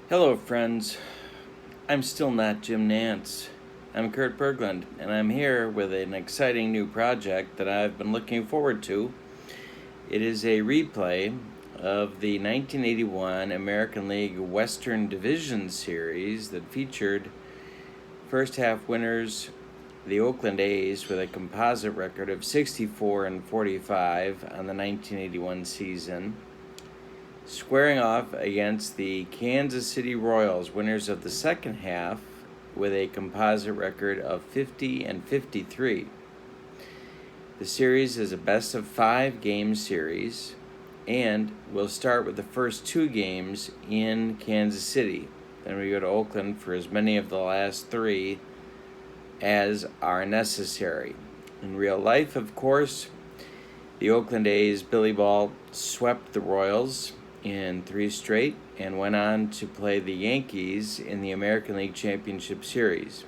Hello, friends. I'm still not Jim Nance. I'm Kurt Berglund, and I'm here with an exciting new project that I've been looking forward to. It is a replay of the 1981 American League Western Division Series that featured first half winners, the Oakland A's, with a composite record of 64-45 on the 1981 season, squaring off against the Kansas City Royals, winners of the second half, with a composite record of 50-53. The series is a best-of-5 game series, and we'll start with the first two games in Kansas City. Then we go to Oakland for as many of the last three as are necessary. In real life, of course, the Oakland A's Billy Ball swept the Royals in 3 straight and went on to play the Yankees in the American League Championship Series.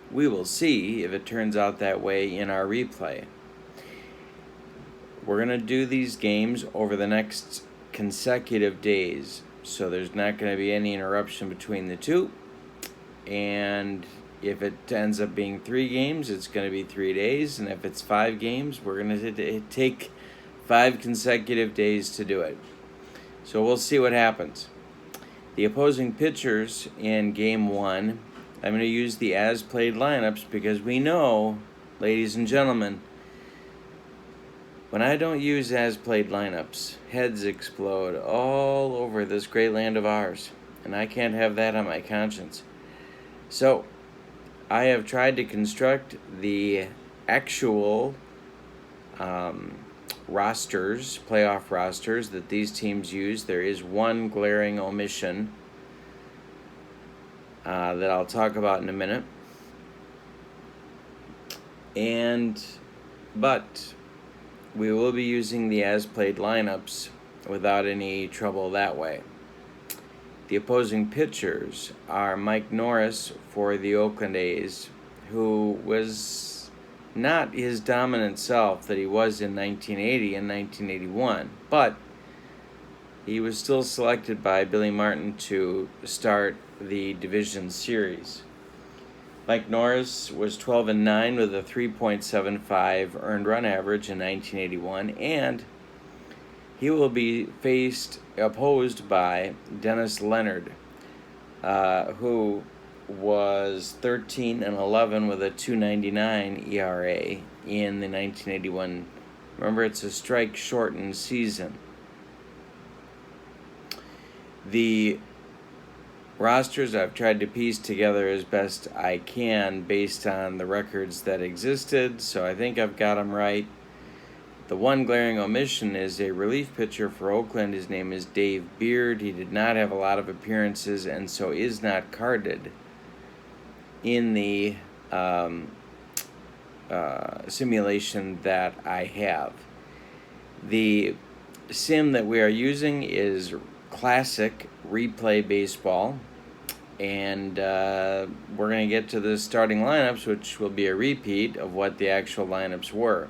We will see if it turns out that way in our replay. We're going to do these games over the next consecutive days, so there's not going to be any interruption between the two. And if it ends up being 3 games, it's going to be 3 days. And if it's 5 games, we're going to take 5 consecutive days to do it. So we'll see what happens. The opposing pitchers in Game 1, I'm going to use the as-played lineups because we know, ladies and gentlemen, when I don't use as-played lineups, heads explode all over this great land of ours, and I can't have that on my conscience. So I have tried to construct the actual rosters, playoff rosters that these teams use. There is one glaring omission that I'll talk about in a minute. But we will be using the as-played lineups without any trouble that way. The opposing pitchers are Mike Norris for the Oakland A's, who was not his dominant self that he was in 1980 and 1981, but he was still selected by Billy Martin to start the division series. Mike Norris was 12-9 with a 3.75 earned run average in 1981, and he will be opposed by Dennis Leonard, who was 13-11 with a 2.99 ERA in the 1981. Remember, it's a strike-shortened season. The rosters I've tried to piece together as best I can based on the records that existed, so I think I've got them right. The one glaring omission is a relief pitcher for Oakland. His name is Dave Beard. He did not have a lot of appearances and so is not carded in the simulation that I have. The sim that we are using is Classic Replay Baseball, and we're going to get to the starting lineups, which will be a repeat of what the actual lineups were.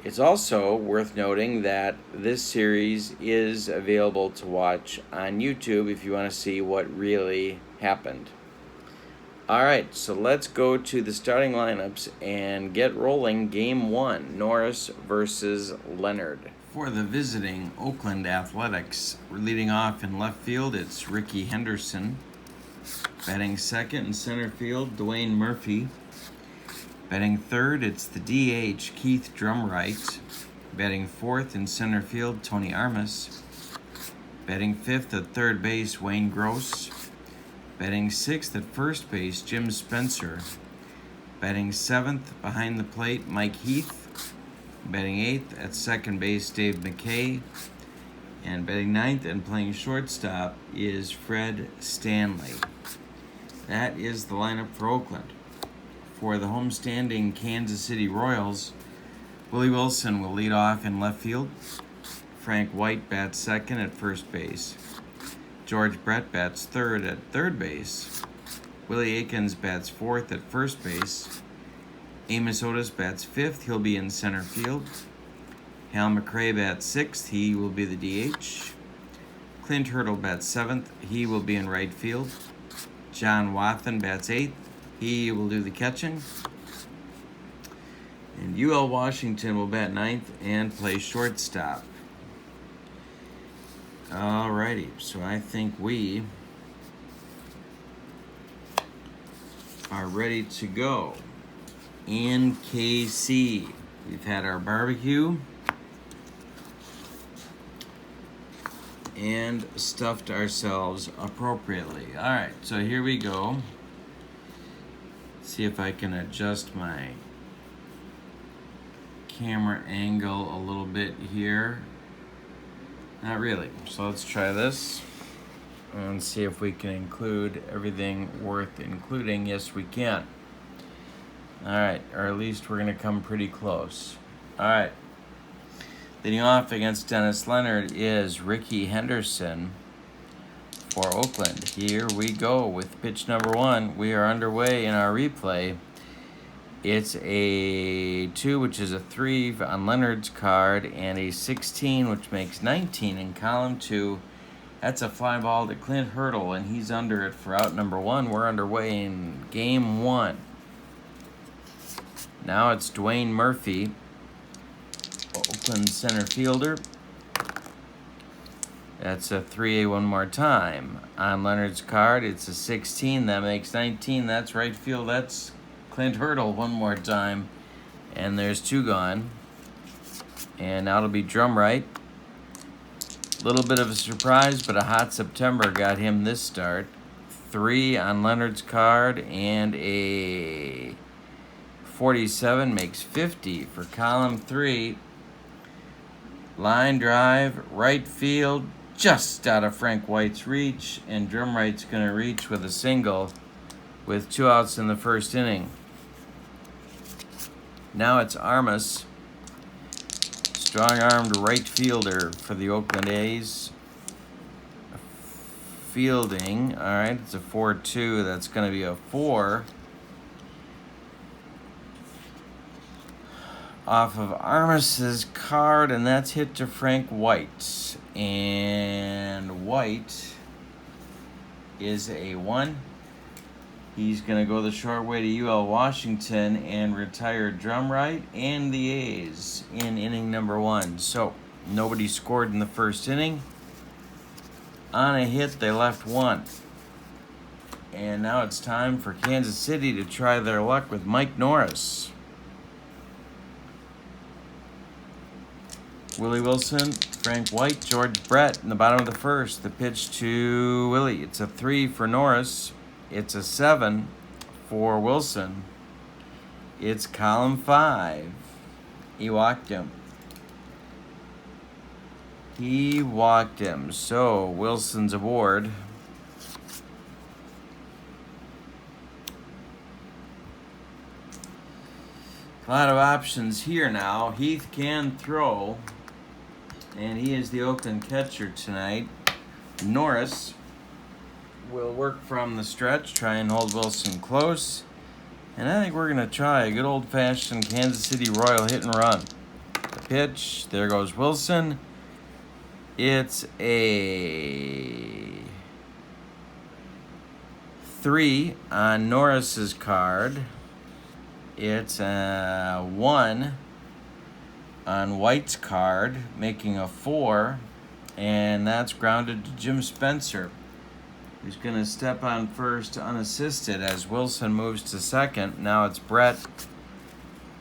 It's also worth noting that this series is available to watch on YouTube if you want to see what really happened. All right, so let's go to the starting lineups and get rolling. Game 1, Norris versus Leonard. For the visiting Oakland Athletics, we're leading off in left field. It's Ricky Henderson. Batting second in center field, Dwayne Murphy. Batting third, it's the DH, Keith Drumright. Batting fourth in center field, Tony Armas. Batting fifth at third base, Wayne Gross. Batting sixth at first base, Jim Spencer. Batting seventh behind the plate, Mike Heath. Batting eighth at second base, Dave McKay. And batting ninth and playing shortstop is Fred Stanley. That is the lineup for Oakland. For the homestanding Kansas City Royals, Willie Wilson will lead off in left field. Frank White bats second at first base. George Brett bats third at third base. Willie Aikens bats fourth at first base. Amos Otis bats fifth. He'll be in center field. Hal McRae bats sixth. He will be the DH. Clint Hurdle bats 7th. He will be in right field. John Wathan bats 8th. He will do the catching. And UL Washington will bat 9th and play shortstop. Alrighty, so I think we are ready to go. In KC, we've had our barbecue and stuffed ourselves appropriately. All right, so here we go. See if I can adjust my camera angle a little bit here. Not really. So let's try this and see if we can include everything worth including. Yes, we can. All right, or at least we're going to come pretty close. All right. Leading off against Dennis Leonard is Ricky Henderson for Oakland. Here we go with pitch number 1. We are underway in our replay. It's a 2, which is a 3 on Leonard's card, and a 16, which makes 19 in column 2. That's a fly ball to Clint Hurdle, and he's under it for out number 1. We're underway in game 1. Now it's Dwayne Murphy, Oakland center fielder. That's a 3A one more time. On Leonard's card, it's a 16. That makes 19. That's right field. That's Clint Hurdle one more time. And there's 2 gone. And now it'll be drum right. A little bit of a surprise, but a hot September got him this start. 3 on Leonard's card, and a 47 makes 50 for column 3. Line drive, right field, just out of Frank White's reach, and drum right's going to reach with a single with 2 outs in the first inning. Now it's Armas, strong-armed right fielder for the Oakland A's. Fielding, all right, it's a 4-2. That's going to be a 4. Off of Armas's card, and that's hit to Frank White. And White is a 1. He's going to go the short way to UL Washington and retire drum right and the A's in inning number 1. So, nobody scored in the first inning. On a hit, they left 1. And now it's time for Kansas City to try their luck with Mike Norris. Willie Wilson, Frank White, George Brett in the bottom of the first. The pitch to Willie. It's a 3 for Norris. It's a 7 for Wilson. It's column 5. He walked him. So Wilson's aboard. A lot of options here now. Heath can throw, and he is the Oakland catcher tonight. Norris will work from the stretch, try and hold Wilson close. And I think we're going to try a good old-fashioned Kansas City Royal hit and run. The pitch, there goes Wilson. It's a 3 on Norris's card. It's a 1 on White's card, making a 4. And that's grounded to Jim Spencer, who's going to step on first unassisted as Wilson moves to second. Now it's Brett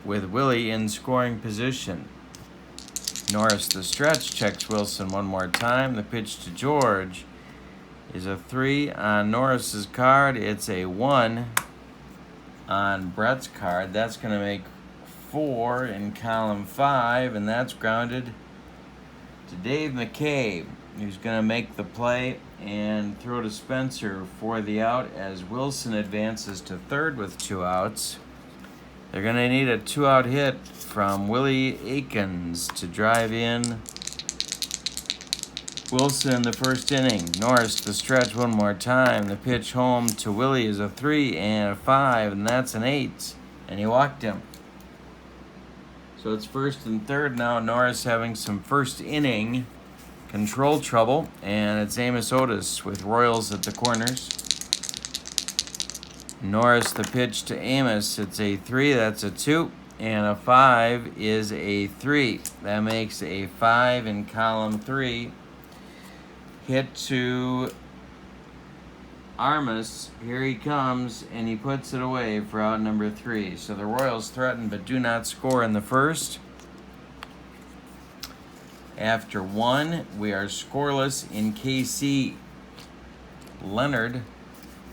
with Willie in scoring position. Norris the stretch, checks Wilson one more time. The pitch to George is a 3 on Norris's card. It's a 1 on Brett's card. That's going to make 4 in column 5, and that's grounded to Dave McCabe, who's going to make the play and throw to Spencer for the out as Wilson advances to third with 2 outs. They're going to need a 2-out hit from Willie Aikens to drive in Wilson in the first inning. Norris the stretch one more time. The pitch home to Willie is a 3 and a 5, and that's an 8. And he walked him. So it's first and third now. Norris having some first inning control trouble, and it's Amos Otis with Royals at the corners. Norris the pitch to Amos. It's a 3, that's a 2, and a 5 is a 3. That makes a 5 in column 3. Hit to Armas. Here he comes, and he puts it away for out number 3. So the Royals threaten but do not score in the first. After 1, we are scoreless in KC. Leonard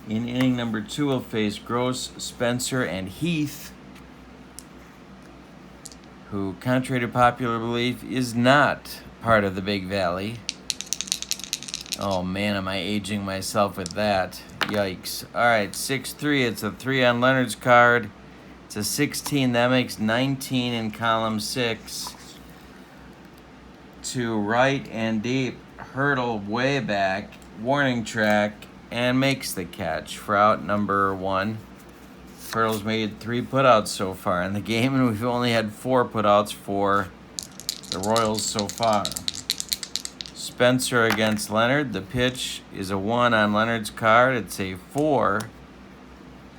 in inning number 2 will face Gross, Spencer, and Heath, who, contrary to popular belief, is not part of the Big Valley. Oh man, am I aging myself with that. Yikes. Alright, 6-3. It's a 3 on Leonard's card. It's a 16. That makes 19 in column 6. To right and deep. Hurdle way back. Warning track. And makes the catch for out number 1. Hurdle's made 3 putouts so far in the game, and we've only had 4 putouts for the Royals so far. Spencer against Leonard. The pitch is a 1 on Leonard's card. It's a 4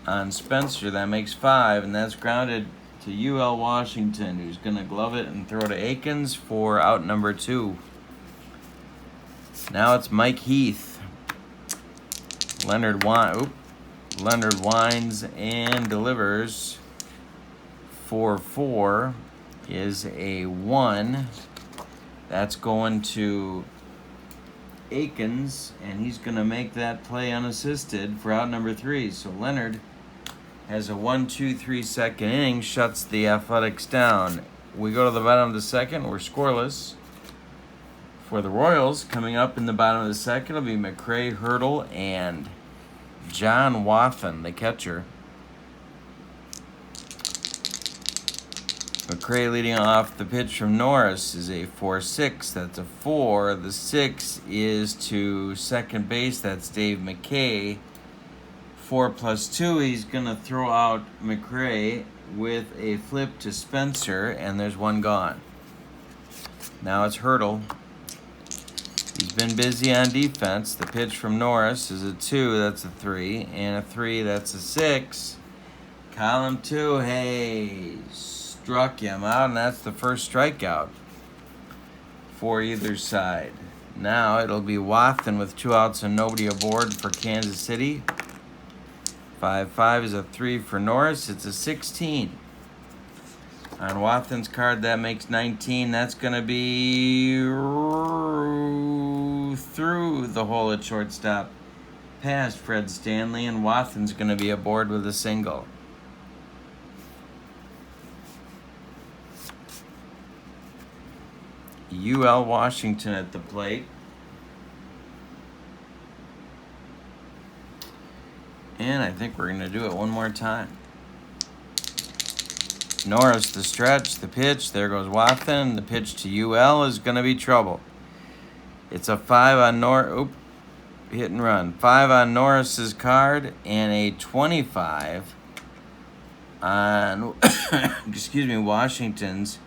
on Spencer. That makes 5, and that's grounded to UL Washington, who's going to glove it and throw to Akins for out number 2. Now it's Mike Heath. Leonard winds and delivers. 4-4 is a 1. That's going to Akins, and he's going to make that play unassisted for out number 3. So Leonard has a 1-2-3 second inning, shuts the Athletics down. We go to the bottom of the second. We're scoreless. For the Royals, coming up in the bottom of the second will be McRae, Hurdle, and John Wathen, the catcher. McRae leading off. The pitch from Norris is a 4-6. That's a 4. The 6 is to second base. That's Dave McKay. 4+2. He's going to throw out McRae with a flip to Spencer, and there's one gone. Now it's Hurdle. He's been busy on defense. The pitch from Norris is a 2, that's a 3, and a 3, that's a 6. Column 2, hey, struck him out, and that's the first strikeout for either side. Now it'll be Wathen with 2 outs and nobody aboard for Kansas City. 5-5 is a 3 for Norris. It's a 16. On Wathen's card, that makes 19. That's going to be through the hole at shortstop, past Fred Stanley, and Wathen's going to be aboard with a single. UL Washington at the plate. And I think we're going to do it one more time. Norris the stretch, the pitch, there goes Wathen. The pitch to UL is going to be trouble. It's a 5 on hit and run. 5 on Norris's card and a 25 on Washington's.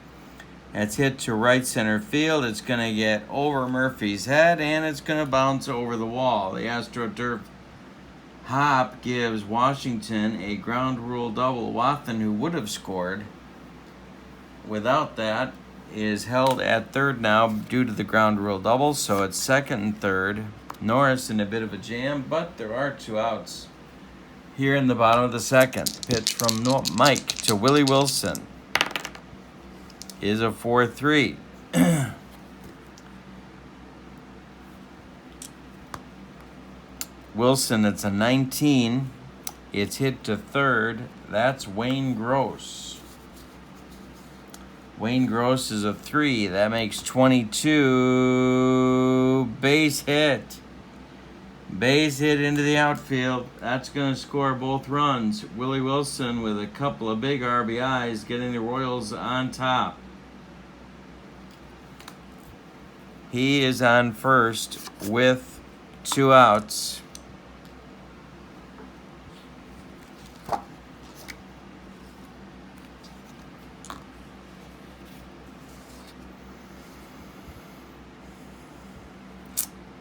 That's hit to right center field. It's going to get over Murphy's head, and it's going to bounce over the wall. The AstroTurf hop gives Washington a ground rule double. Wathen, who would have scored without that, is held at third now due to the ground rule double, so it's second and third. Norris in a bit of a jam, but there are 2 outs here in the bottom of the second. Pitch from Mike to Willie Wilson is a 4-3. Wilson, it's a 19. It's hit to third. That's Wayne Gross. Wayne Gross is a 3. That makes 22. Base hit. Base hit into the outfield. That's going to score both runs. Willie Wilson with a couple of big RBIs, getting the Royals on top. He is on first with 2 outs.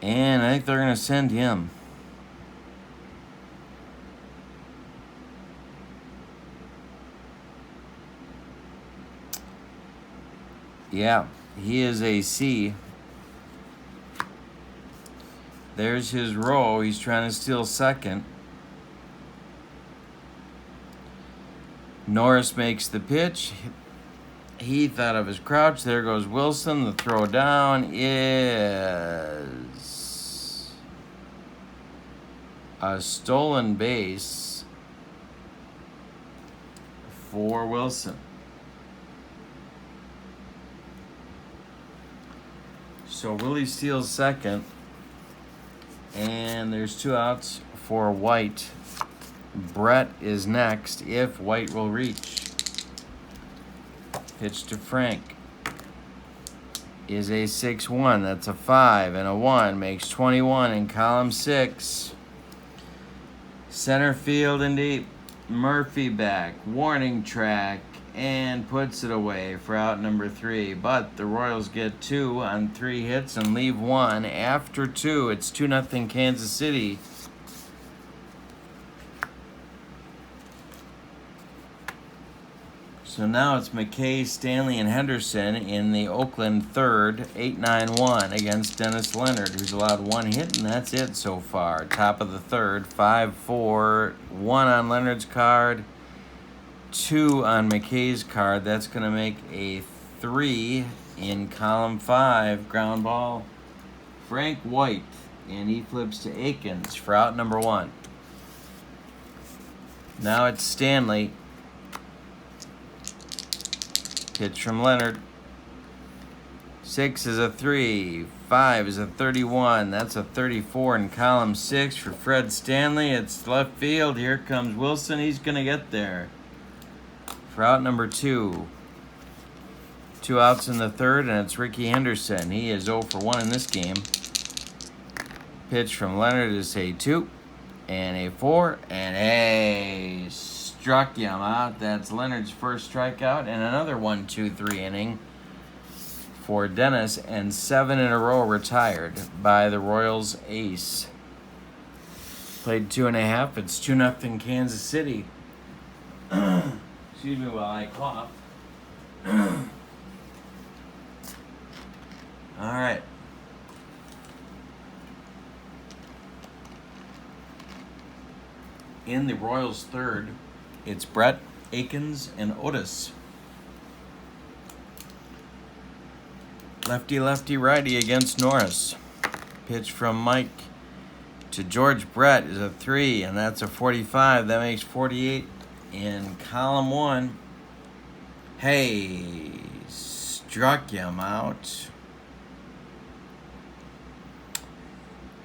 And I think they're going to send him. Yeah, he is a C. There's his row. He's trying to steal second. Norris makes the pitch. He thought of his crouch. There goes Wilson. The throw down is a stolen base for Wilson. So Willie steals second. And there's 2 outs for White. Brett is next if White will reach. Pitch to Frank is a 6-1. That's a 5 and a 1. Makes 21 in column 6. Center field and deep. Murphy back. Warning track. And puts it away for out number 3. But the Royals get 2 on 3 hits and leave 1. After 2, it's 2-0 Kansas City. So now it's McKay, Stanley, and Henderson in the Oakland third, 8-9-1 against Dennis Leonard, who's allowed 1 hit, and that's it so far. Top of the third, 5-4, 1 on Leonard's card, 2 on McKay's card. That's going to make a 3 in column 5. Ground ball, Frank White, and he flips to Akins for out number 1. Now it's Stanley. Pitch from Leonard. 6 is a 3. 5 is a 31. That's a 34 in column 6 for Fred Stanley. It's left field. Here comes Wilson. He's going to get there for out number 2. 2 outs in the third, and it's Ricky Henderson. He is 0 for 1 in this game. Pitch from Leonard is a 2 and a 4 and a struck him out. That's Leonard's first strikeout, and another 1-2-3 inning for Dennis, and 7 in a row retired by the Royals ace. Played 2.5. It's 2-0 Kansas City. Excuse me while I cough. All right. In the Royals third, it's Brett, Akins, and Otis. Lefty, lefty, righty against Norris. Pitch from Mike to George Brett is a 3, and that's a 45. That makes 48 in column 1. Hey, struck him out.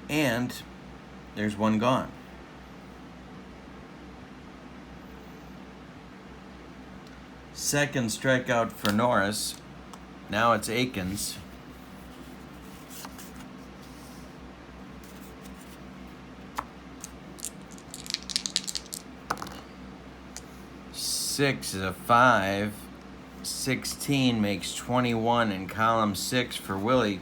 And there's 1 gone. Second strikeout for Norris. Now it's Akins. Six is a 5. 16 makes 21 in column 6 for Willie.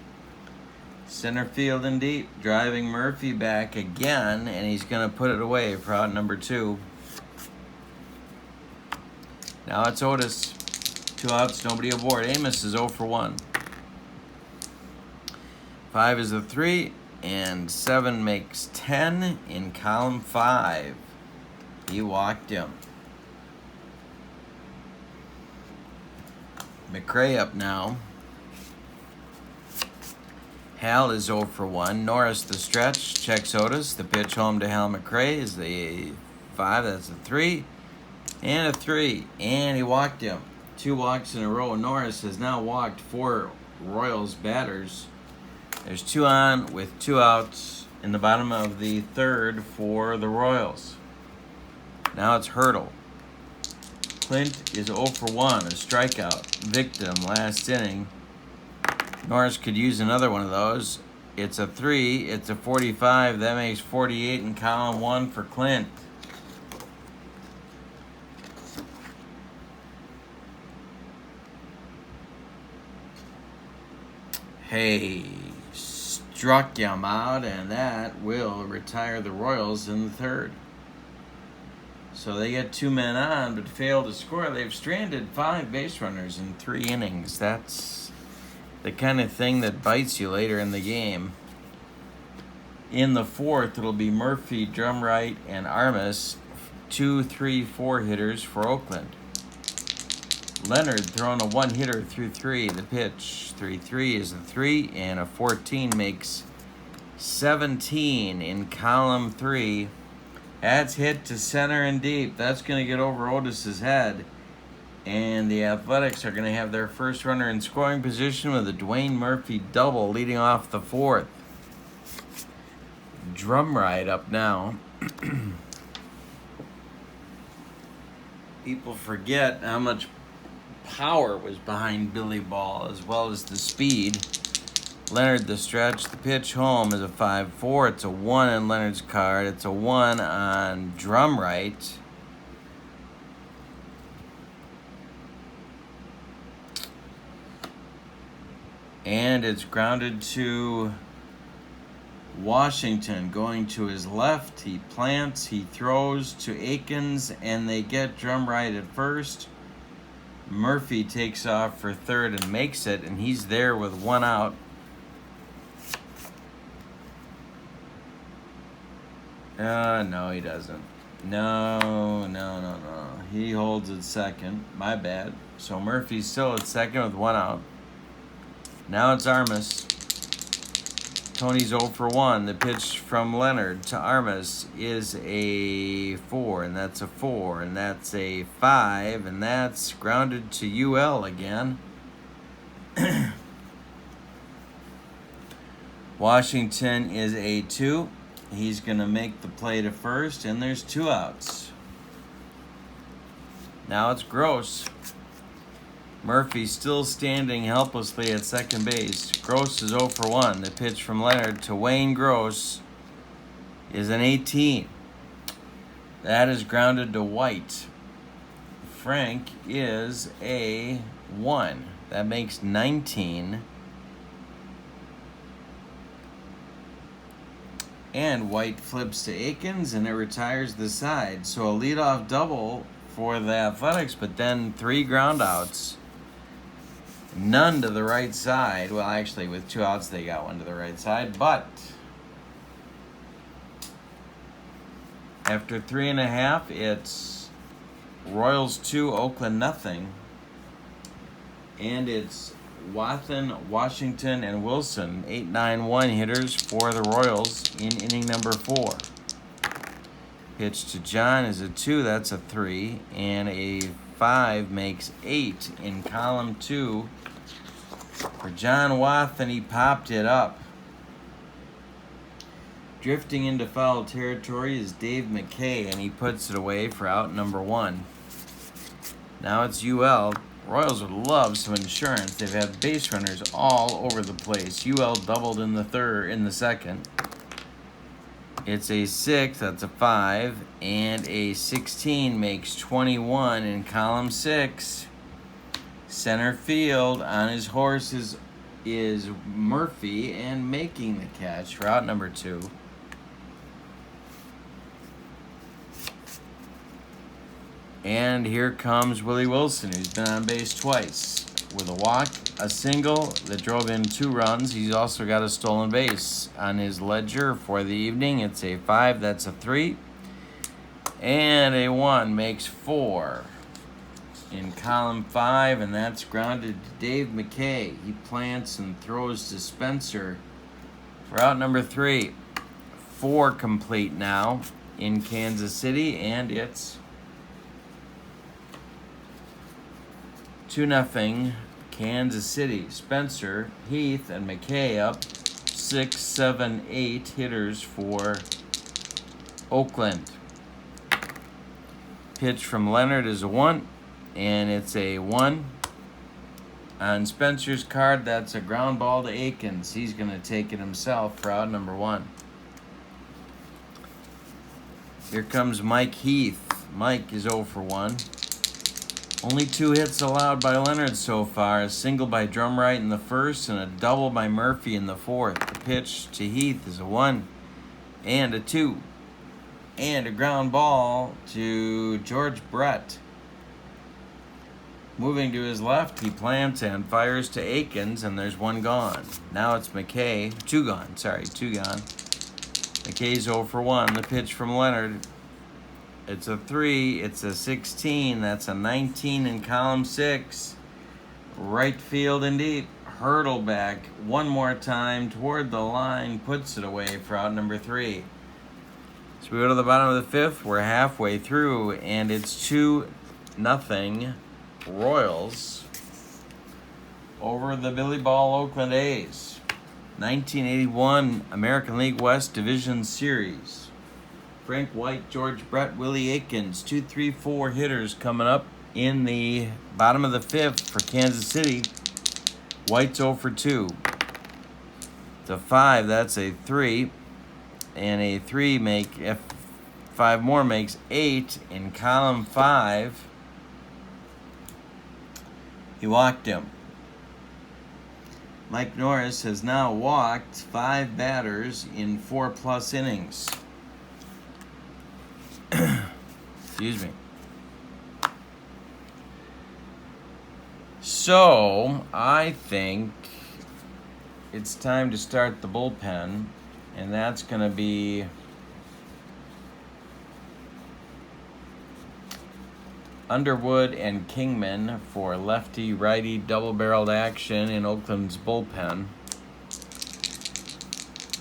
Center field and deep, driving Murphy back again, and he's going to put it away for out number 2. Now it's Otis. 2 outs, nobody aboard. Amos is 0 for 1. 5 is a 3, and 7 makes 10 in column 5. He walked him. McRae up now. Hal is 0 for 1. Norris the stretch, checks Otis. The pitch home to Hal McRae is the 5. That's a 3. And a 3. And he walked him. 2 walks in a row. Norris has now walked 4 Royals batters. There's 2 on with 2 outs in the bottom of the third for the Royals. Now it's Hurdle. Clint is 0 for 1, a strikeout victim last inning. Norris could use another one of those. It's a 3. It's a 45. That makes 48 in column 1 for Clint. Hey, struck him out, and that will retire the Royals in the third. So they get 2 men on, but fail to score. They've stranded 5 base runners in 3 innings. That's the kind of thing that bites you later in the game. In the fourth, it'll be Murphy, Drumright, and Armas, 2, 3, 4 hitters for Oakland. Leonard throwing a 1-hitter through 3. The pitch, 3-3 is a 3, and a 14 makes 17 in column 3. That's hit to center and deep. That's going to get over Otis's head. And the Athletics are going to have their first runner in scoring position with a Dwayne Murphy double leading off the fourth. Drumright up now. People forget how much power was behind Billy Ball as well as the speed. Leonard the stretch, the pitch home is a 5-4. It's a 1 on Leonard's card. It's a 1 on Drumright. And it's grounded to Washington. Going to his left, he plants, he throws to Akins, and they get Drumright at first. Murphy takes off for third and makes it, and he's there with 1 out. No, he doesn't. No. He holds at second. My bad. So Murphy's still at second with 1 out. Now it's Armas. Tony's 0 for 1. The pitch from Leonard to Armas is a 4, and that's a 4, and that's a 5, and that's grounded to UL again. Washington is a 2. He's going to make the play to first, and there's 2 outs. Now it's Gross. Murphy still standing helplessly at second base. Gross is 0 for 1. The pitch from Leonard to Wayne Gross is an 18. That is grounded to White. Frank is a 1. That makes 19. And White flips to Akins, and it retires the side. So a leadoff double for the Athletics, but then 3 ground outs. None to the right side. Well, actually, with 2 outs, they got 1 to the right side. But after 3.5, it's Royals 2, Oakland nothing. And it's Wathan, Washington, and Wilson, 8-9-1 hitters for the Royals in inning number 4. Pitch to John is a 2, that's a 3, and a 5 makes 8 in column 2 for John Wathan. He popped it up. Drifting into foul territory is Dave McKay, and he puts it away for out number 1. Now it's UL. Royals would love some insurance. They've had base runners all over the place. UL doubled in the second. It's a 6, that's a 5, and a 16 makes 21 in column 6. Center field on his horse is Murphy, and making the catch for out number 2. And here comes Willie Wilson, who's been on base twice. With a walk, a single that drove in 2 runs. He's also got a stolen base on his ledger for the evening. It's a 5, that's a 3. And a 1 makes 4 in column 5, and that's grounded to Dave McKay. He plants and throws to Spencer for out number 3. 4 complete now in Kansas City, and it's 2-0 Kansas City. Spencer, Heath, and McKay up 6, 7, 8 hitters for Oakland. Pitch from Leonard is a 1, and it's a 1. On Spencer's card, that's a ground ball to Akins. He's going to take it himself for out number 1. Here comes Mike Heath. Mike is 0 for 1. Only 2 hits allowed by Leonard so far. A single by Drumright in the first and a double by Murphy in the fourth. The pitch to Heath is a 1 and a 2. And a ground ball to George Brett. Moving to his left, he plants and fires to Akins, and there's 1 gone. Now it's McKay. 2 gone. 2 gone. McKay's 0 for 1. The pitch from Leonard. It's a 3. It's a 16. That's a 19 in column 6. Right field and deep. Hurdle back one more time toward the line. Puts it away for out number 3. So we go to the bottom of the 5th. We're halfway through, and it's 2-0 Royals over the Billy Ball Oakland A's. 1981 American League West Division Series. Frank White, George Brett, Willie Akins, 2, 3, 4 hitters coming up in the bottom of the 5th for Kansas City. White's 0 for 2. The 5, that's a 3. And a 3 if 5 more makes 8 in column 5. He walked him. Mike Norris has now walked 5 batters in 4+ innings. Excuse me. So, I think it's time to start the bullpen, and that's going to be Underwood and Kingman for lefty-righty double-barreled action in Oakland's bullpen.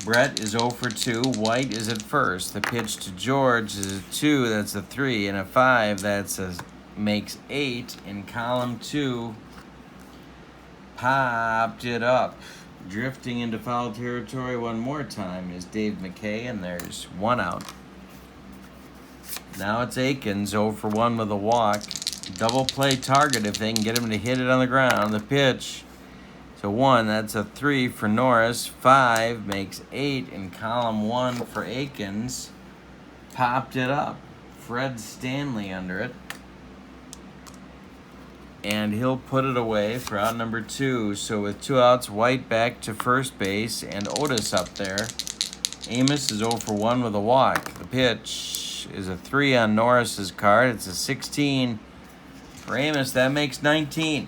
Brett is 0 for 2. White is at first. The pitch to George is a 2. That's a 3. And a 5. Makes 8 in column 2. Popped it up. Drifting into foul territory one more time is Dave McKay, and there's 1 out. Now it's Akins, 0 for 1 with a walk. Double play target if they can get him to hit it on the ground. The pitch to 1, that's a 3 for Norris. 5 makes 8 in column 1 for Akins. Popped it up. Fred Stanley under it. And he'll put it away for out number 2. So with 2 outs, White back to first base and Otis up there. Amos is 0 for 1 with a walk. The pitch is a 3 on Norris's card. It's a 16 for Amos. That makes 19.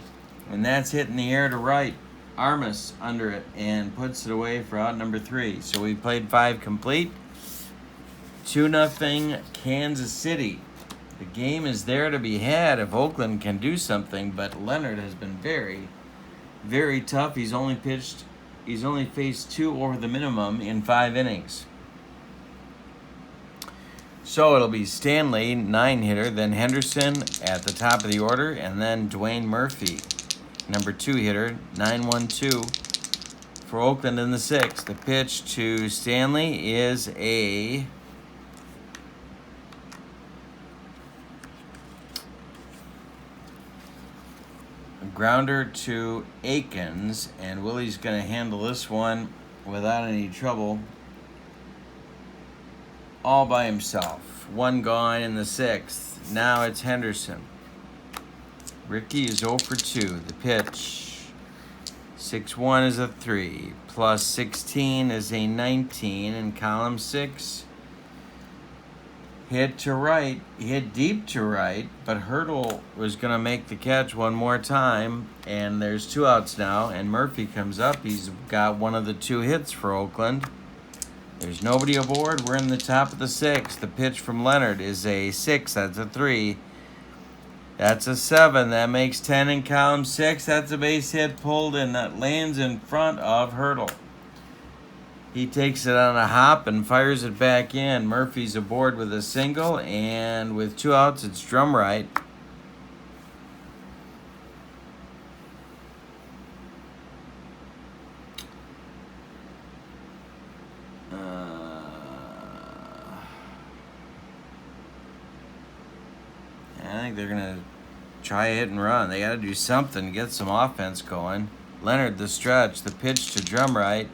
And that's hitting the air to right. Armas under it and puts it away for out number 3. So we played 5 complete. 2-0 Kansas City. The game is there to be had if Oakland can do something, but Leonard has been very, very tough. He's only faced 2 over the minimum in 5 innings. So it'll be Stanley, 9-hitter, then Henderson at the top of the order, and then Dwayne Murphy, number 2-hitter, 9-1-2 for Oakland in the 6th. The pitch to Stanley is a grounder to Akins, and Willie's going to handle this one without any trouble all by himself. 1 gone in the 6th. Now it's Henderson. Ricky is 0 for 2. The pitch. 6-1 is a 3. Plus 16 is a 19 in column 6. Hit to right. Hit deep to right, but Hurdle was going to make the catch one more time, and there's 2 outs now, and Murphy comes up. He's got one of the 2 hits for Oakland. There's nobody aboard. We're in the top of the 6th. The pitch from Leonard is a 6. That's a 3. That's a 7. That makes 10 in column 6. That's a base hit pulled, and that lands in front of Hurdle. He takes it on a hop and fires it back in. Murphy's aboard with a single, and with 2 outs, it's Drumright. I think they're going to try a hit and run. They got to do something to get some offense going. Leonard, the stretch, the pitch to Drumright.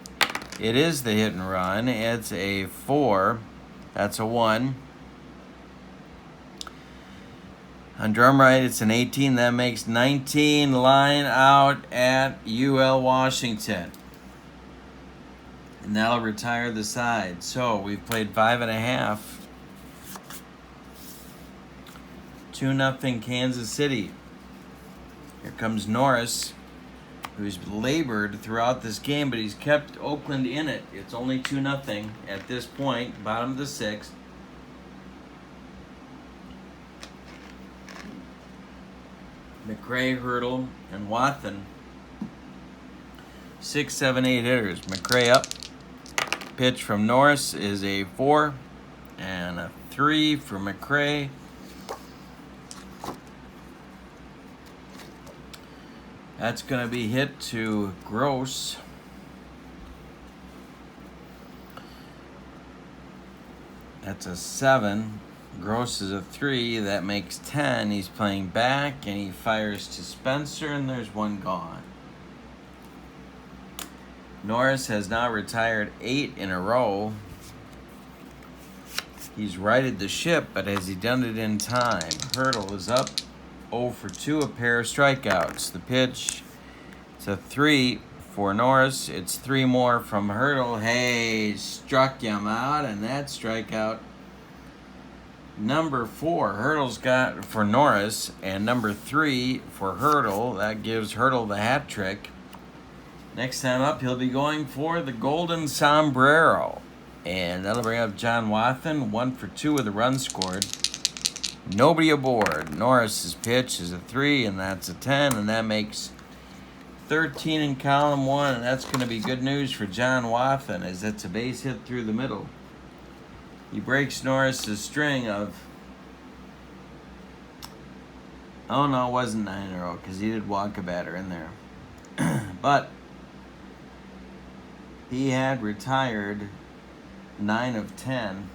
It is the hit and run. It's a 4. That's a 1. On drum right, it's an 18. That makes 19. Line out at UL Washington. And that'll retire the side. So we've played 5.5. 2-0 Kansas City. Here comes Norris, who's labored throughout this game, but he's kept Oakland in it. It's only 2-0 at this point, bottom of the 6th. McRae, Hurdle, and Watson. 6, 7, 8 hitters. McRae up. Pitch from Norris is a 4 and a 3 for McRae. That's going to be hit to Gross. That's a 7. Gross is a 3. That makes 10. He's playing back, and he fires to Spencer, and there's one gone. Norris has now retired 8 in a row. He's righted the ship, but has he done it in time? Hurdle is up 0 for 2, a pair of strikeouts. The pitch, it's a 3 for Norris. It's 3 more from Hurdle. Hey, struck him out, and that strikeout. Number 4, Hurdle's got for Norris, and number 3 for Hurdle. That gives Hurdle the hat trick. Next time up, he'll be going for the Golden Sombrero. And that'll bring up John Watson, 1 for 2 with a run scored. Nobody aboard. Norris's pitch is a 3, and that's a 10, and that makes 13 in column 1, and that's going to be good news for John Watson, as that's a base hit through the middle. He breaks Norris's string of, oh no, it wasn't 9 in a row, because he did walk a batter in there. But he had retired 9 of 10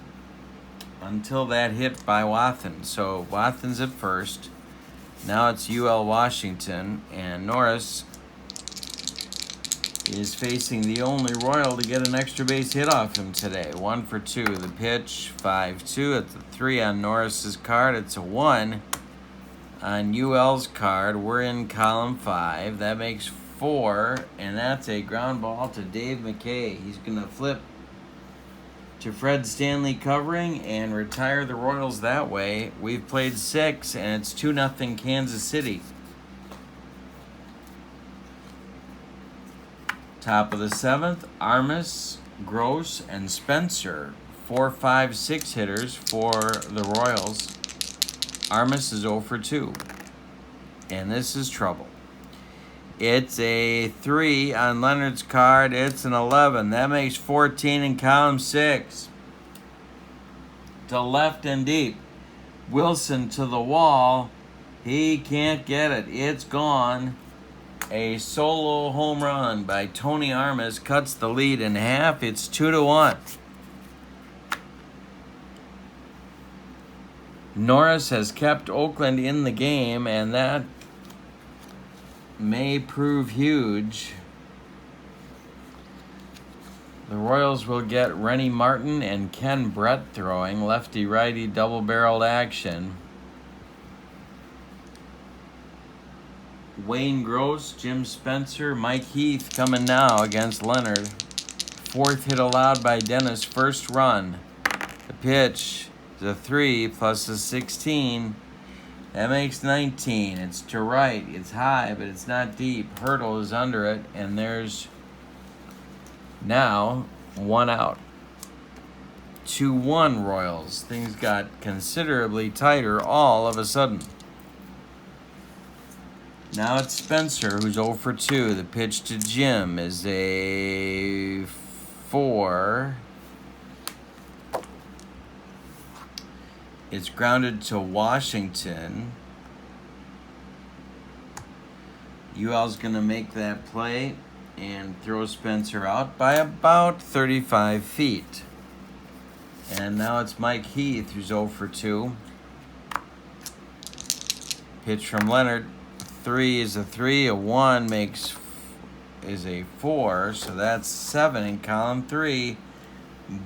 until that hit by Watson. So Watson's at first. Now it's UL Washington, and Norris is facing the only Royal to get an extra base hit off him today. 1 for 2. The pitch, 5-2. It's a 3 on Norris's card. It's a 1 on UL's card. We're in column 5. That makes 4, and that's a ground ball to Dave McKay. He's going to flip to Fred Stanley covering and retire the Royals that way. We've played 6, and it's 2-0 Kansas City. Top of the 7th, Armas, Gross, and Spencer. 4, 5, 6 hitters for the Royals. Armas is 0 for 2. And this is trouble. It's a 3 on Leonard's card. It's an 11. That makes 14 in column 6. To left and deep. Wilson to the wall. He can't get it. It's gone. A solo home run by Tony Armas cuts the lead in half. It's 2-1. Norris has kept Oakland in the game, and that may prove huge. The Royals will get Rennie Martin and Ken Brett throwing lefty-righty double-barreled action. Wayne Gross, Jim Spencer, Mike Heath coming now against Leonard. 4th hit allowed by Dennis, first run. The pitch is a 3 plus a 16. That makes 19. It's to right. It's high, but it's not deep. Hurdle is under it, and there's now 1 out. 2-1 Royals. Things got considerably tighter all of a sudden. Now it's Spencer, who's 0 for 2. The pitch to Jim is a 4. It's grounded to Washington. UL's going to make that play and throw Spencer out by about 35 feet. And now it's Mike Heath, who's 0 for 2. Pitch from Leonard. 3 is a 3. A 1 is a 4. So that's 7 in column 3.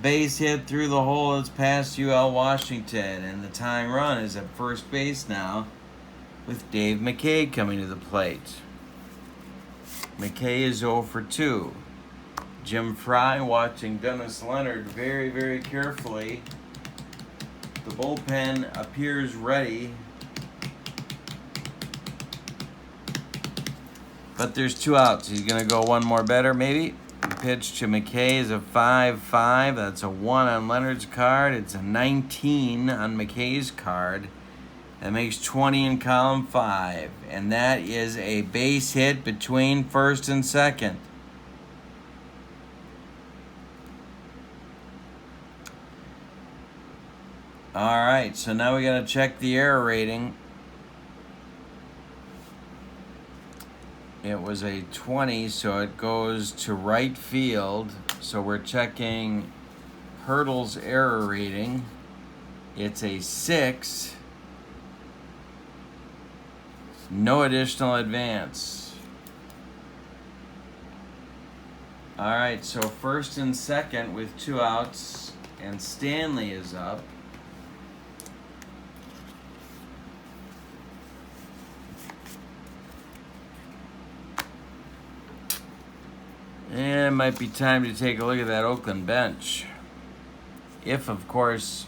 Base hit through the hole. It's past UL Washington. And the tying run is at first base now. with Dave McKay coming to the plate. McKay is 0 for 2. Jim Fry watching Dennis Leonard very, very carefully. The bullpen appears ready, but there's 2 outs. He's going to go one more better, maybe. The pitch to McKay is a 5-5. That's a 1 on Leonard's card. It's a 19 on McKay's card. That makes 20 in column 5. And that is a base hit between first and second. All right, so now we got to check the error rating. It was a 20, so it goes to right field. So we're checking Hurdle's error rating. It's a 6. No additional advance. All right, so first and second with 2 outs, and Stanley is up. And it might be time to take a look at that Oakland bench. If, of course,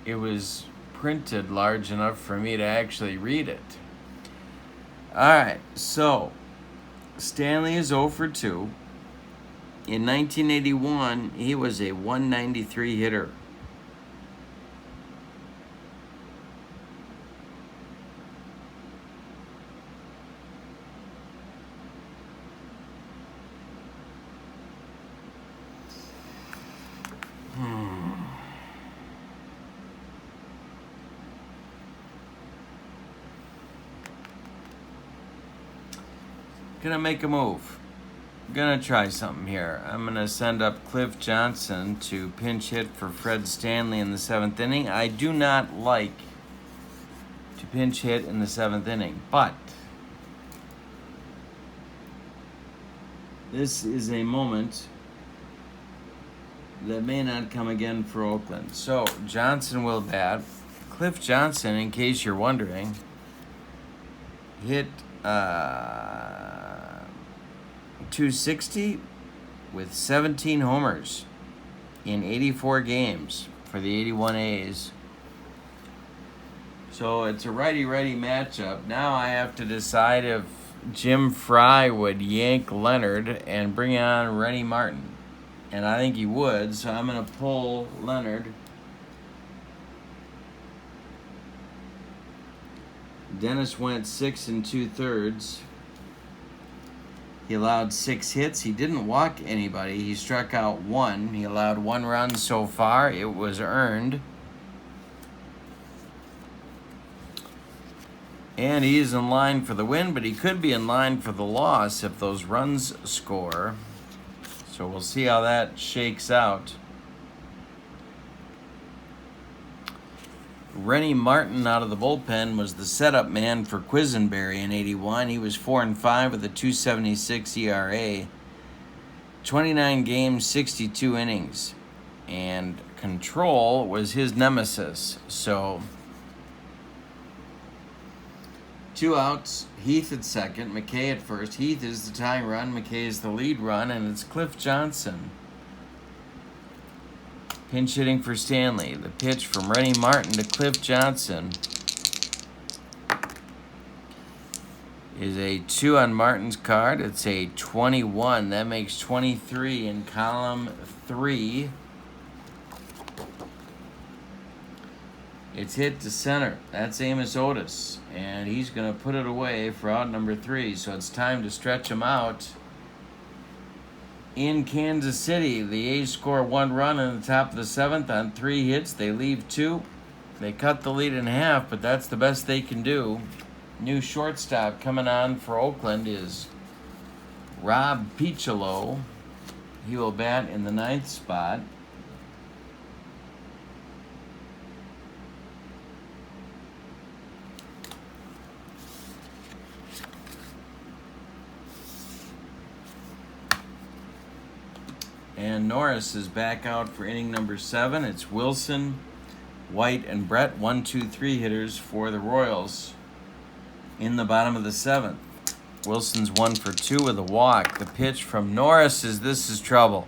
it was printed large enough for me to actually read it. All right, so Stanley is 0 for 2. In 1981, he was a 193 hitter. Gonna make a move. Gonna try something here. I'm gonna send up Cliff Johnson to pinch hit for Fred Stanley in the 7th inning. I do not like to pinch hit in the 7th inning, but this is a moment that may not come again for Oakland. So Johnson will bat. Cliff Johnson, in case you're wondering, hit 260 with 17 homers in 84 games for the 81 A's. So it's a righty-righty matchup. Now I have to decide if Jim Fry would yank Leonard and bring on Rennie Martin. And I think he would, so I'm going to pull Leonard. Dennis went 6 2/3. He allowed 6 hits. He didn't walk anybody. He struck out 1. He allowed 1 run so far. It was earned. And he is in line for the win, but he could be in line for the loss if those runs score. So we'll see how that shakes out. Rennie Martin out of the bullpen was the setup man for Quisenberry in 81. He was 4-5 with a 2.76 ERA. 29 games, 62 innings. And Control was his nemesis. So 2 outs, Heath at second, McKay at first. Heath is the tying run, McKay is the lead run, and it's Cliff Johnson pinch hitting for Stanley. The pitch from Rennie Martin to Cliff Johnson is a 2 on Martin's card. It's a 21. That makes 23 in column 3. It's hit to center. That's Amos Otis. And he's going to put it away for out number 3. So it's time to stretch him out. In Kansas City, the A's score 1 run in the top of the 7th on 3 hits. They leave 2. They cut the lead in half, but that's the best they can do. New shortstop coming on for Oakland is Rob Piccolo. He will bat in the 9th spot. And Norris is back out for inning number 7. It's Wilson, White, and Brett, 1, 2, 3 hitters for the Royals. in the bottom of the 7th. Wilson's 1 for 2 with a walk. The pitch from Norris this is trouble.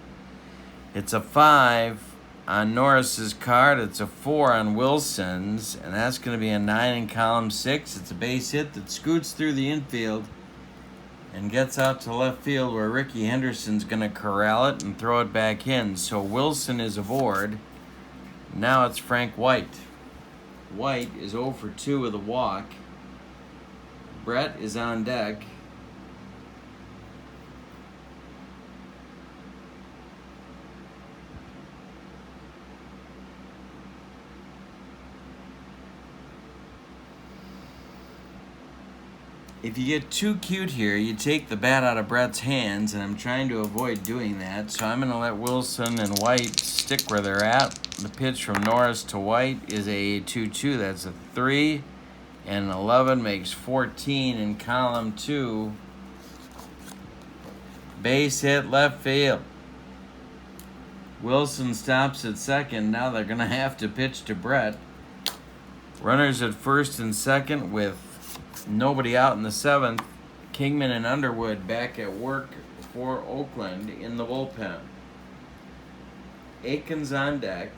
It's a 5 on Norris's card. It's a 4 on Wilson's, and that's going to be a 9 in column 6. It's a base hit that scoots through the infield and gets out to left field, where Ricky Henderson's going to corral it and throw it back in. So Wilson is aboard. Now it's Frank White. White is 0 for 2 with a walk. Brett is on deck. If you get too cute here, you take the bat out of Brett's hands, and I'm trying to avoid doing that, so I'm going to let Wilson and White stick where they're at. The pitch from Norris to White is a 2-2. That's a 3, and 11 makes 14 in column 2. Base hit left field. Wilson stops at second. Now they're going to have to pitch to Brett. Runners at first and second with nobody out in the 7th. Kingman and Underwood back at work for Oakland in the bullpen. Aikens on deck.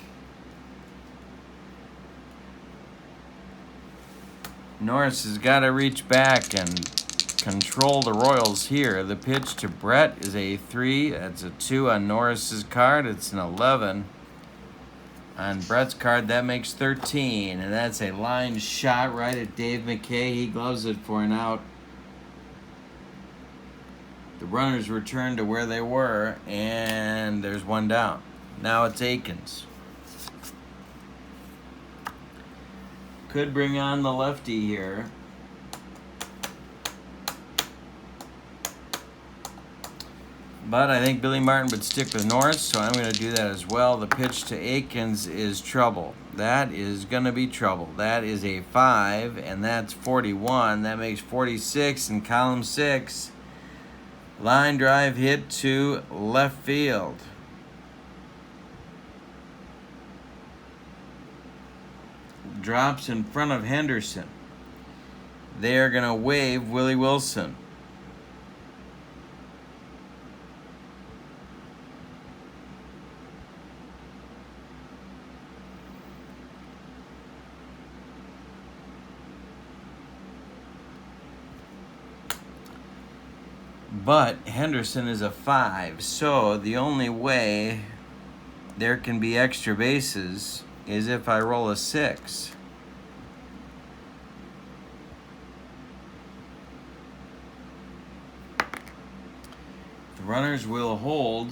Norris has got to reach back and control the Royals here. The pitch to Brett is a 3. That's a 2 on Norris's card. It's an 11. On Brett's card, that makes 13, and that's a line shot right at Dave McKay. He gloves it for an out. The runners return to where they were, and there's one down. Now it's Aikens. Could bring on the lefty here. But I think Billy Martin would stick with Norris, so I'm going to do that as well. The pitch to Aikens is trouble. That is going to be trouble. That is a 5, and that's 41. That makes 46 in column 6. Line drive hit to left field. Drops in front of Henderson. They are going to wave Willie Wilson. But Henderson is a 5, so the only way there can be extra bases is if I roll a 6. The runners will hold.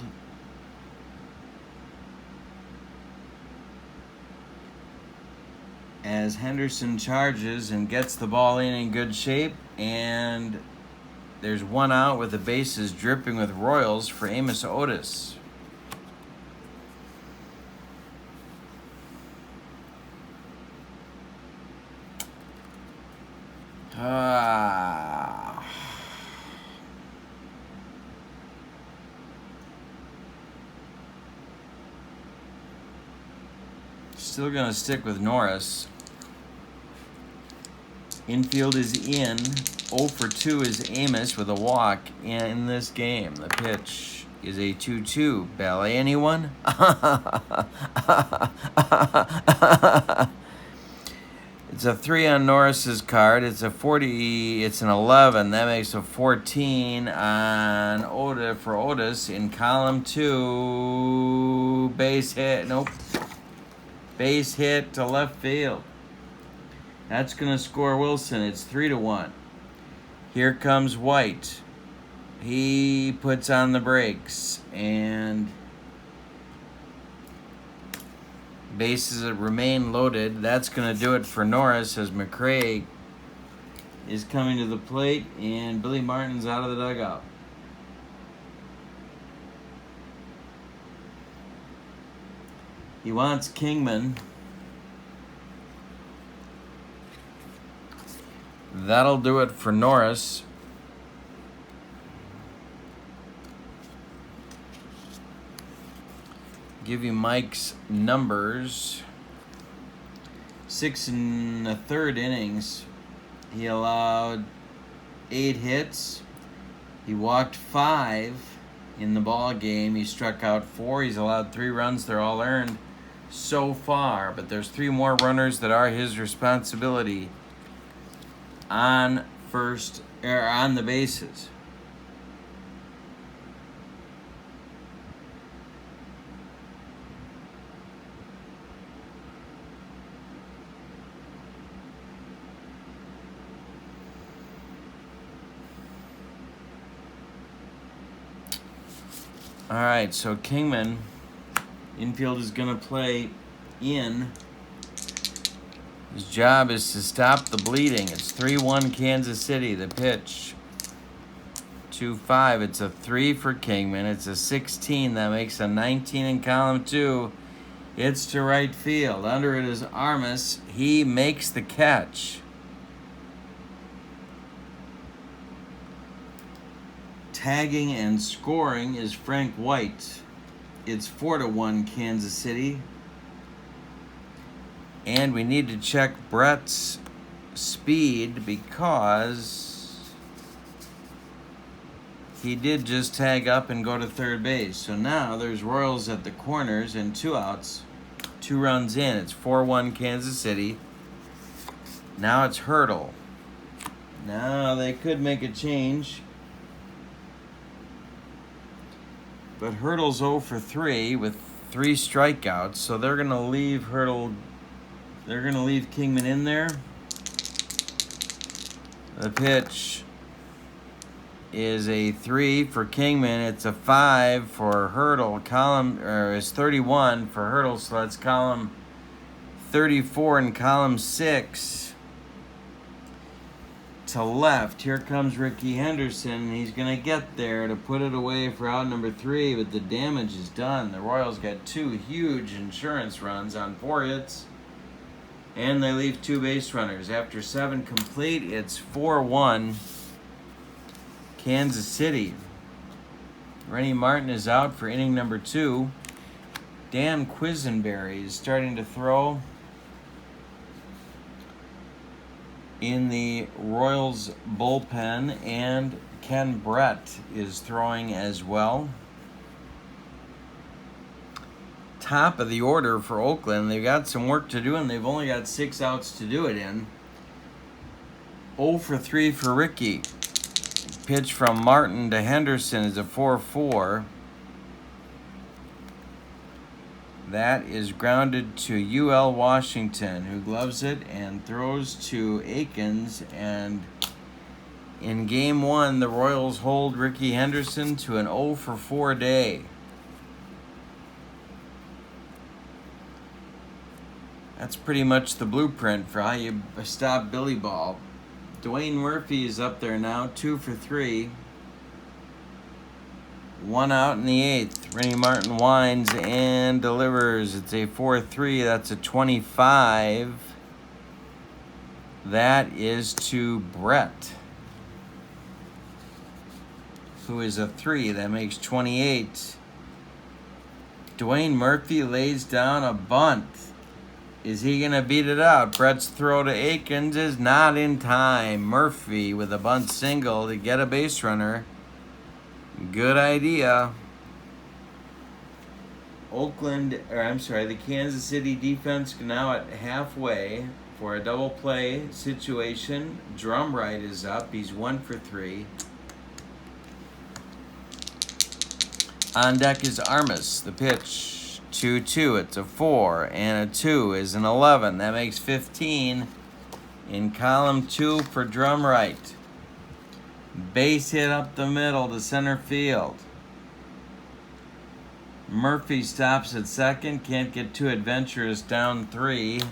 As Henderson charges and gets the ball in good shape, and there's one out with the bases dripping with Royals for Amos Otis. Still going to stick with Norris. Infield is in. 0 for 2 is Amos with a walk in this game. The pitch is a 2-2. Ballet, anyone? It's a 3 on Norris's card. It's a 40. It's an 11. That makes a 14 on Otis for Otis in column 2. Base hit. Nope. Base hit to left field. That's going to score Wilson. It's 3-1. Here comes White. He puts on the brakes, and bases remain loaded. That's going to do it for Norris as McRae is coming to the plate, and Billy Martin's out of the dugout. He wants Kingman. That'll do it for Norris. Give you Mike's numbers. 6 1/3 innings. He allowed 8 hits. He walked 5 in the ball game. He struck out 4. He's allowed 3 runs. They're all earned so far, but there's 3 more runners that are his responsibility on the bases. All right, so Kingman, infield is going to play in. His job is to stop the bleeding. It's 3-1 Kansas City. The pitch, 2-5. It's a 3 for Kingman. It's a 16. That makes a 19 in column 2. It's to right field. Under it is Armas. He makes the catch. Tagging and scoring is Frank White. It's 4-1 Kansas City. And we need to check Brett's speed because he did just tag up and go to third base. So now there's Royals at the corners and 2 outs. 2 runs in. It's 4-1 Kansas City. Now it's Hurdle. Now they could make a change. But Hurdle's 0 for 3 with 3 strikeouts, so they're going to leave Hurdle. They're going to leave Kingman in there. The pitch is a 3 for Kingman. It's a 5 for Hurdle. It's 31 for Hurdle, so that's column 34 and column 6. To left, here comes Ricky Henderson. He's going to get there to put it away for out number 3, but the damage is done. The Royals got 2 huge insurance runs on 4 hits, and they leave 2 base runners. After 7 complete, it's 4-1 Kansas City. Rennie Martin is out for inning number 2. Dan Quisenberry is starting to throw in the Royals bullpen, and Ken Brett is throwing as well. Top of the order for Oakland. They've got some work to do, and they've only got 6 outs to do it in. 0 for 3 for Ricky. Pitch from Martin to Henderson is a 4-4. That is grounded to UL Washington, who gloves it and throws to Akins. And in game 1, the Royals hold Ricky Henderson to an 0 for 4 day. That's pretty much the blueprint for how you stop Billy Ball. Dwayne Murphy is up there now, 2 for 3. 1 out in the 8th. Rennie Martin winds and delivers. It's a 4-3. That's a 25. That is to Brett, who is a 3. That makes 28. Dwayne Murphy lays down a bunt. Is he going to beat it out? Brett's throw to Akins is not in time. Murphy with a bunt single to get a base runner. Good idea. The Kansas City defense now at halfway for a double play situation. Drumright is up. He's 1 for 3. On deck is Armas. The pitch, 2-2. It's a 4, and a 2 is an 11. That makes 15 in column 2 for Drumright. Base hit up the middle to center field. Murphy stops at second, can't get too adventurous, down 3.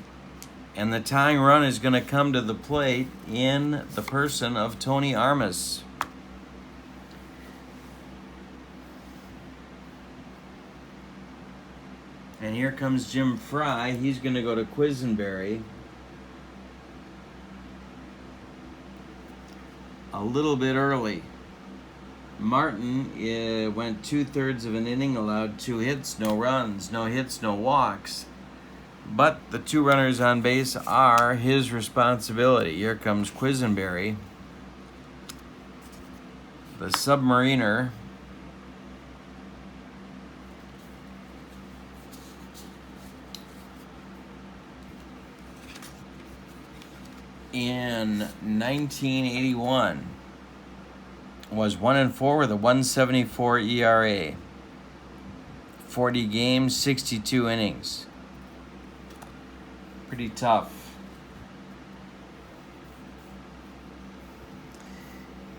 And the tying run is going to come to the plate in the person of Tony Armas. And here comes Jim Fry. He's going to go to Quisenberry. A little bit early. Martin went 2/3 of an inning, allowed 2 hits, no runs, no hits, no walks. But the 2 runners on base are his responsibility. Here comes Quisenberry, the submariner. In 1981 was 1-4 with a 1.74 ERA. 40 games, 62 innings. Pretty tough.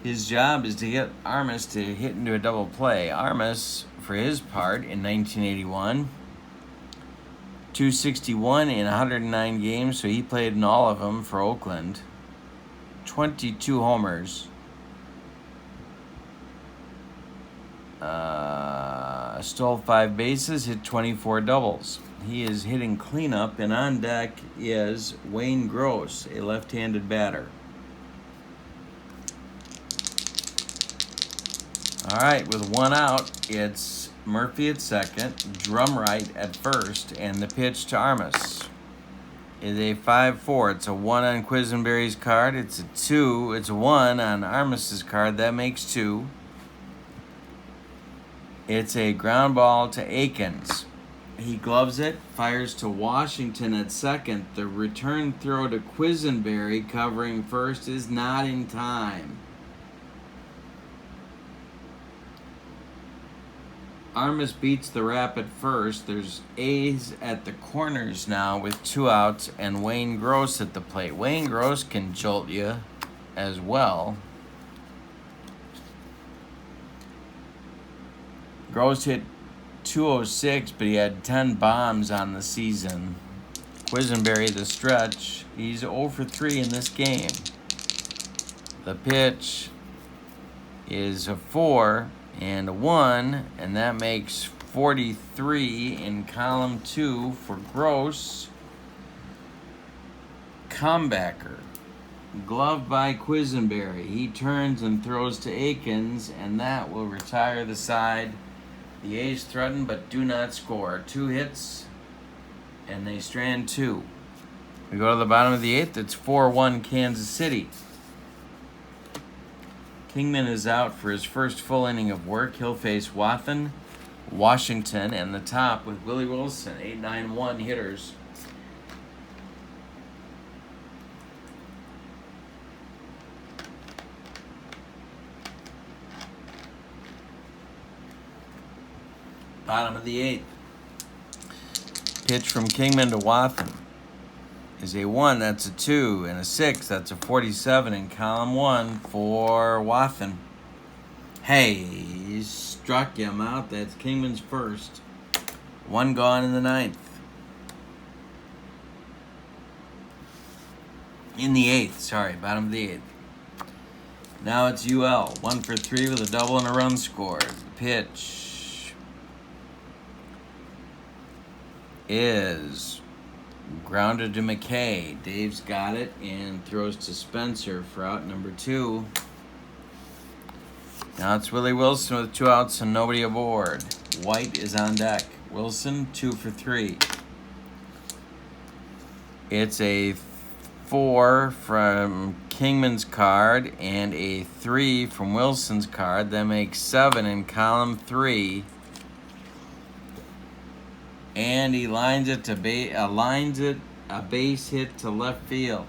His job is to get Armas to hit into a double play. Armas, for his part, in 1981, 261 in 109 games, so he played in all of them for Oakland. 22 homers. Stole 5 bases, hit 24 doubles. He is hitting cleanup, and on deck is Wayne Gross, a left-handed batter. All right, with 1 out, it's Murphy at second, Drumright at first, and the pitch to Armas is a 5-4. It's a 1 on Quisenberry's card. It's a 2. It's a 1 on Armas's card. That makes 2. It's a ground ball to Akins. He gloves it, fires to Washington at second. The return throw to Quisenberry covering first is not in time. Armas beats the rap at first. There's A's at the corners now with 2 outs and Wayne Gross at the plate. Wayne Gross can jolt you as well. Gross hit 206, but he had 10 bombs on the season. Quisenberry, the stretch, he's 0 for 3 in this game. The pitch is a 4 and a 1, and that makes 43 in column 2 for Gross. Comebacker. Glove by Quisenberry. He turns and throws to Akins, and that will retire the side. The A's threaten but do not score. 2 hits, and they strand 2. We go to the bottom of the 8th. It's 4-1 Kansas City. Kingman is out for his first full inning of work. He'll face Washington, and the top with Willie Wilson, 8-9-1 hitters. Bottom of the 8th. Pitch from Kingman to Wathan is a 1, that's a 2, and a 6, that's a 47 in column 1 for Wathan. Hey, he struck him out. That's Kingman's first. 1 gone in the 9th. In the 8th, bottom of the 8th. Now it's UL, 1 for 3 with a double and a run scored. Pitch is grounded to McKay. Dave's got it and throws to Spencer for out number 2. Now it's Willie Wilson with 2 outs and nobody aboard. White is on deck. Wilson, 2 for 3. It's a 4 from Kingman's card and a 3 from Wilson's card. That makes 7 in column 3. And he lines it to a base hit to left field.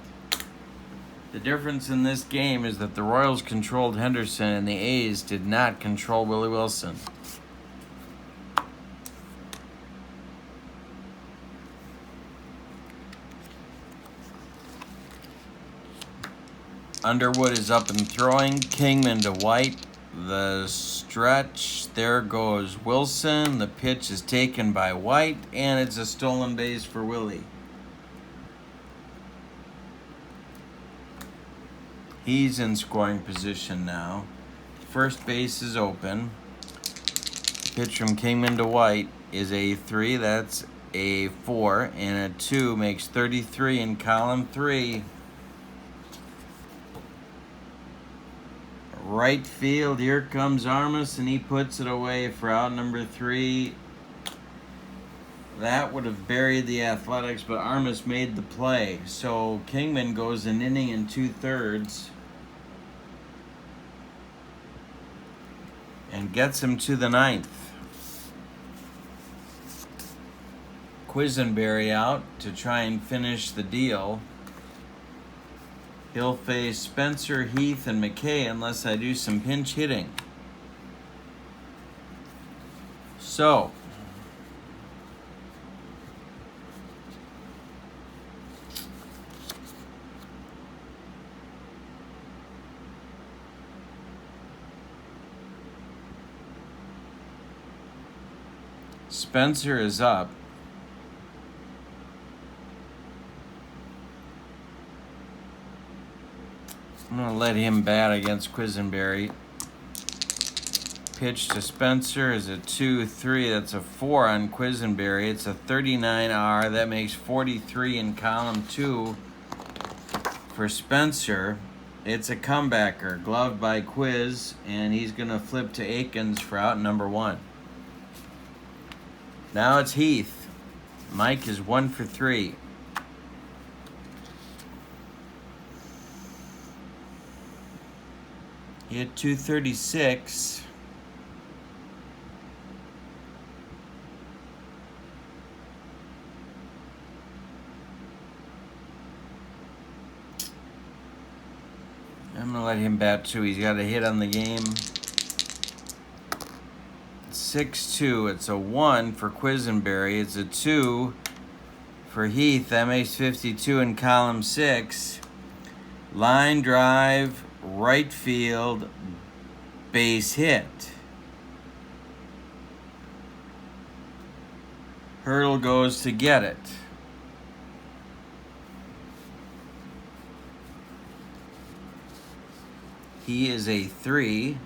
The difference in this game is that the Royals controlled Henderson and the A's did not control Willie Wilson. Underwood is up and throwing. Kingman to White. The stretch, there goes Wilson. The pitch is taken by White, and it's a stolen base for Willie. He's in scoring position now. First base is open. Pitch from Kingman to White is a 3. That's a 4, and a 2 makes 33 in column 3. Right field, here comes Armas, and he puts it away for out number 3. That would have buried the Athletics, but Armas made the play. So Kingman goes an inning and 2/3 and gets him to the 9th. Quisenberry out to try and finish the deal. He'll face Spencer, Heath, and McKay unless I do some pinch hitting. So, Spencer is up. I'm going to let him bat against Quisenberry. Pitch to Spencer is a 2-3. That's a 4 on Quisenberry. It's a 39R. That makes 43 in column 2 for Spencer. It's a comebacker, gloved by Quiz, and he's going to flip to Akins for out number 1. Now it's Heath. Mike is 1 for 3. He hit 236. I'm going to let him bat too. He's got a hit on the game. 6-2. It's a 1 for Quisenberry. It's a 2 for Heath. That makes 52 in column 6. Line drive, right field, base hit. Hurdle goes to get it. He is a 3.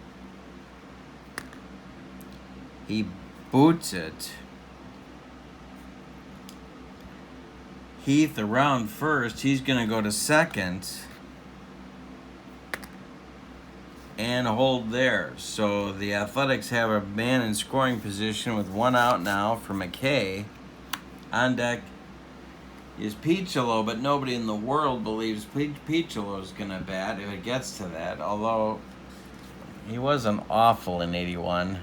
He boots it. Heath around first. He's going to go to second and hold there. So the Athletics have a man in scoring position with 1 out now for McKay. On deck is Piccolo, but nobody in the world believes Piccolo is going to bat if it gets to that, although he wasn't awful in 81.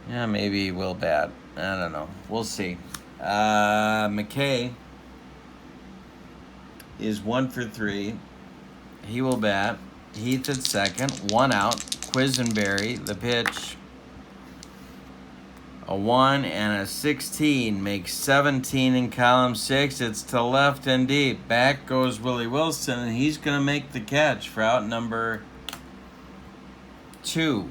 Yeah, maybe he will bat. I don't know. We'll see. McKay is 1 for 3. He will bat. Heath at second. 1 out. Quisenberry, the pitch. A 1 and a 16 makes 17 in column 6. It's to left and deep. Back goes Willie Wilson, and he's going to make the catch for out number 2.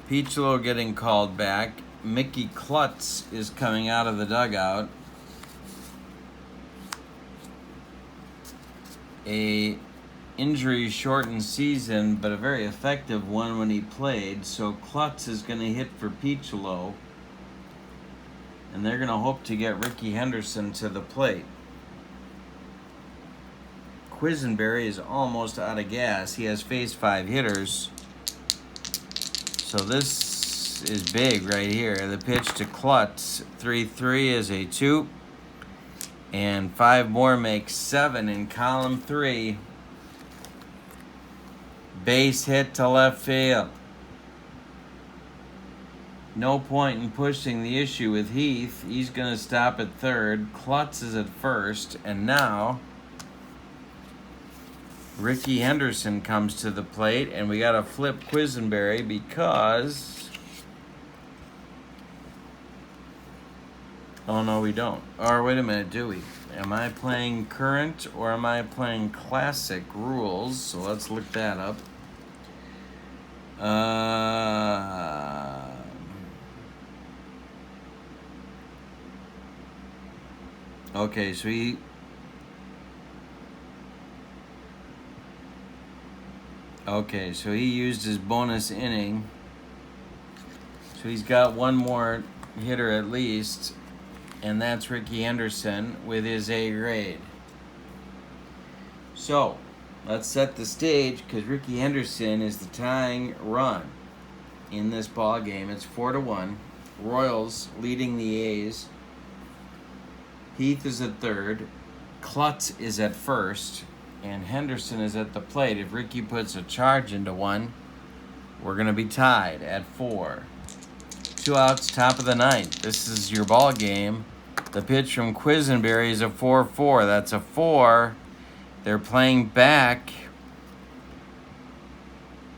Piccolo getting called back. Mickey Klutz is coming out of the dugout. A injury-shortened season, but a very effective one when he played. So Klutz is going to hit for Piccolo, and they're going to hope to get Ricky Henderson to the plate. Quisenberry is almost out of gas. He has faced 5 hitters. So this is big right here. The pitch to Klutz, 3-3 is a 2. And 5 more makes 7 in column 3. Base hit to left field. No point in pushing the issue with Heath. He's going to stop at third. Klutz is at first. And now Ricky Henderson comes to the plate, and we got to flip Quisenberry because... Oh, no, we don't. Or wait a minute, do we? Am I playing current or am I playing classic rules? So let's look that up. Okay, so he... Okay, so he used his bonus inning. So he's got 1 more hitter at least, and that's Ricky Henderson with his A grade. So, let's set the stage because Ricky Henderson is the tying run in this ball game. It's 4-1. Royals leading the A's. Heath is at third. Klutz is at first. And Henderson is at the plate. If Ricky puts a charge into one, we're going to be tied at 4. 2 outs, top of the ninth. This is your ball game. The pitch from Quisenberry is a 4-4. That's a 4. They're playing back.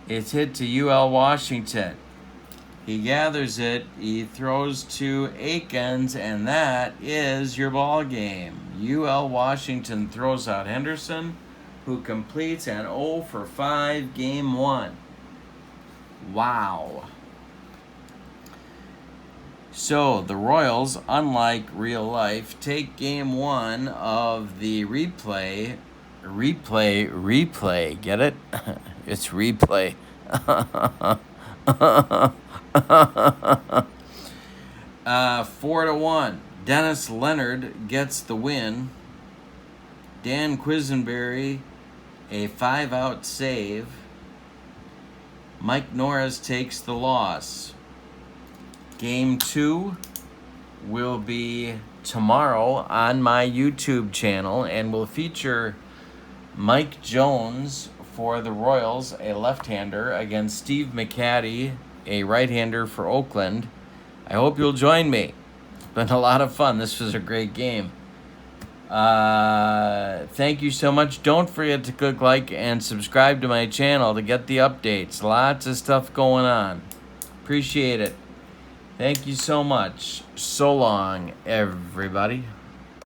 It's hit to UL Washington. He gathers it. He throws to Akins, and that is your ball game. UL Washington throws out Henderson, who completes an 0 for 5 game 1. Wow. So the Royals, unlike real life, take game 1 of the replay. Get it? It's replay. 4-1. Dennis Leonard gets the win. Dan Quisenberry, a 5-out save. Mike Norris takes the loss. Game 2 will be tomorrow on my YouTube channel and will feature Mike Jones for the Royals, a left-hander, against Steve McCaddy, a right-hander for Oakland. I hope you'll join me. It's been a lot of fun. This was a great game. Thank you so much. Don't forget to click like and subscribe to my channel to get the updates. Lots of stuff going on. Appreciate it. Thank you so much. So long, everybody.